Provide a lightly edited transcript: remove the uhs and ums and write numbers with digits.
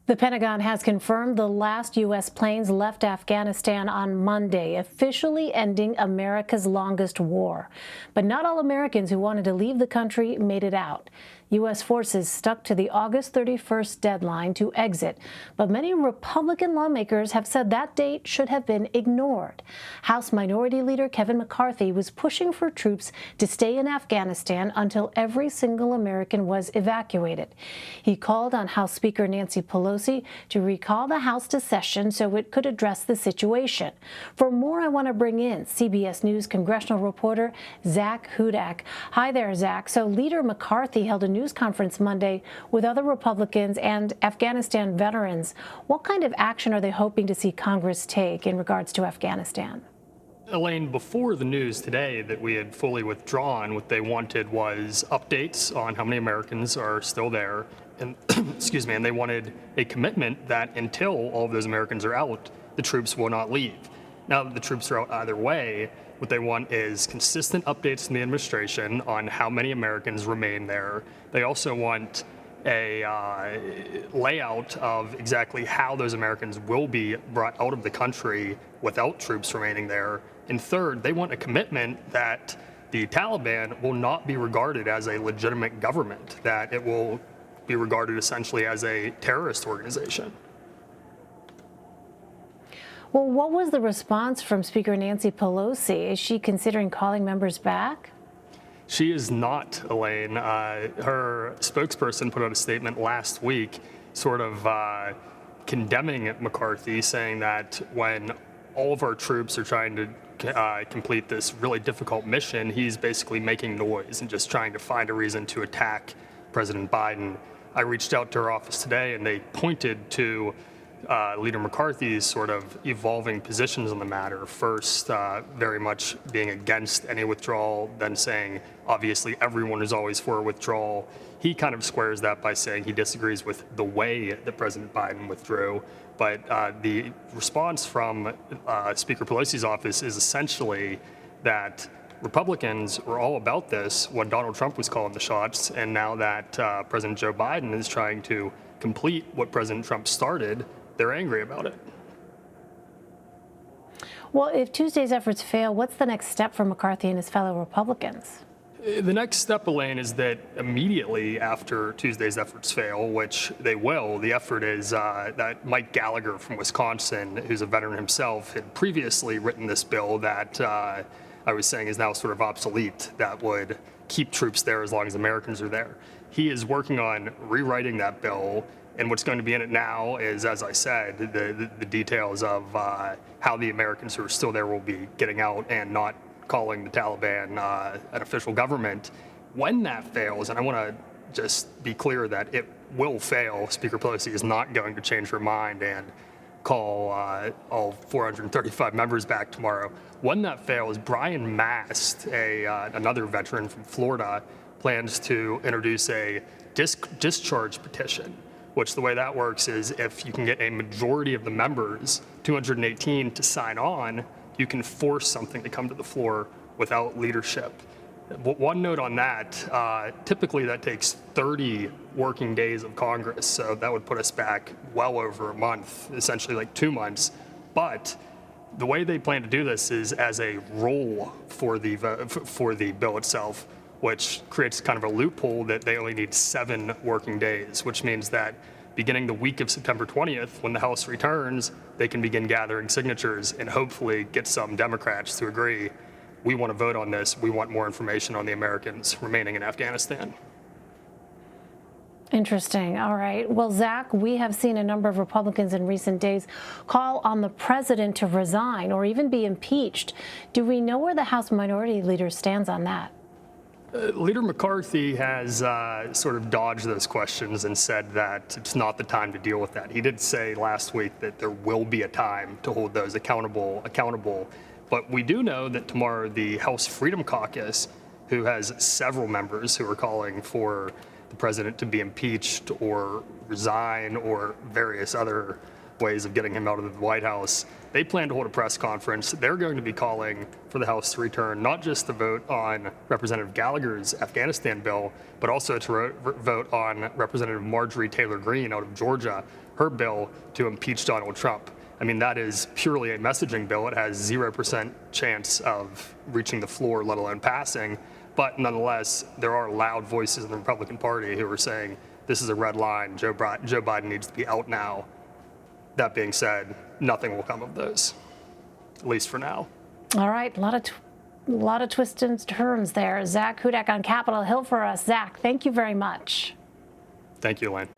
The Pentagon has confirmed the last U.S. planes left Afghanistan on Monday, officially ending America's longest war. But not all Americans who wanted to leave the country made it out. U.S. forces stuck to the August 31st deadline to exit, but many Republican lawmakers have said that date should have been ignored. House Minority Leader Kevin McCarthy was pushing for troops to stay in Afghanistan until every single American was evacuated. He called on House Speaker Nancy Pelosi to recall the House to session so it could address the situation. For more, I want to bring in CBS News congressional reporter Zak Hudak. Hi there, Zak. So Leader McCarthy held a news conference Monday with other Republicans and Afghanistan veterans. What kind of action are they hoping to see Congress take in regards to Afghanistan? Elaine, before the news today that we had fully withdrawn, what they wanted was updates on how many Americans are still there, and excuse me, and they wanted a commitment that until all of those Americans are out, the troops will not leave. Now that the troops are out either way, what they want is consistent updates from the administration on how many Americans remain there. They also want a layout of exactly how those Americans will be brought out of the country without troops remaining there. And third, they want a commitment that the Taliban will not be regarded as a legitimate government, that it will be regarded essentially as a terrorist organization. Well, what was the response from Speaker Nancy Pelosi? Is she considering calling members back? She is not, Elaine. Her spokesperson put out a statement last week sort of condemning McCarthy, saying that when all of our troops are trying to complete this really difficult mission, he's basically making noise and just trying to find a reason to attack President Biden. I reached out to her office today and they pointed to Leader McCarthy's sort of evolving positions on the matter. First, very much being against any withdrawal, then saying, obviously, everyone is always for a withdrawal. He kind of squares that by saying he disagrees with the way that President Biden withdrew. But the response from Speaker Pelosi's office is essentially that Republicans were all about this when Donald Trump was calling the shots, and now that President Joe Biden is trying to complete what President Trump started, they're angry about it. Well, if Tuesday's efforts fail, what's the next step for McCarthy and his fellow Republicans? The next step, Elaine, is that immediately after Tuesday's efforts fail, which they will, the effort is that Mike Gallagher from Wisconsin, who's a veteran himself, had previously written this bill that I was saying is now sort of obsolete, that would keep troops there as long as Americans are there. He is working on rewriting that bill, and what's going to be in it now is, as I said, the details of how the Americans who are still there will be getting out and not calling the Taliban an official government. When that fails, and I want to just be clear that it will fail, Speaker Pelosi is not going to change her mind and call all 435 members back tomorrow. When that fails, Brian Mast, another veteran from Florida, plans to introduce a discharge petition, which the way that works is if you can get a majority of the members, 218, to sign on, you can force something to come to the floor without leadership. One note on that, typically that takes 30 working days of Congress, so that would put us back well over a month, essentially like 2 months. But the way they plan to do this is as a roll for the bill itself, which creates kind of a loophole that they only need 7 working days, which means that beginning the week of September 20th, when the House returns, they can begin gathering signatures and hopefully get some Democrats to agree, we want to vote on this, we want more information on the Americans remaining in Afghanistan. Interesting. All right. Well, Zak, we have seen a number of Republicans in recent days call on the president to resign or even be impeached. Do we know where the House Minority Leader stands on that? Leader McCarthy has sort of dodged those questions and said that it's not the time to deal with that. He did say last week that there will be a time to hold those accountable. But we do know that tomorrow the House Freedom Caucus, who has several members who are calling for the president to be impeached or resign or various other ways of getting him out of the White House. They plan to hold a press conference. They're going to be calling for the House to return not just the vote on Representative Gallagher's Afghanistan bill, but also to vote on Representative Marjorie Taylor Greene out of Georgia, her bill to impeach Donald Trump. I mean, that is purely a messaging bill. It has 0% chance of reaching the floor, let alone passing. But nonetheless, there are loud voices in the Republican Party who are saying this is a red line. Joe Biden needs to be out now. That being said, nothing will come of those, at least for now. All right, a lot of twists and turns there. Zak Hudak on Capitol Hill for us. Zak, thank you very much. Thank you, Elaine.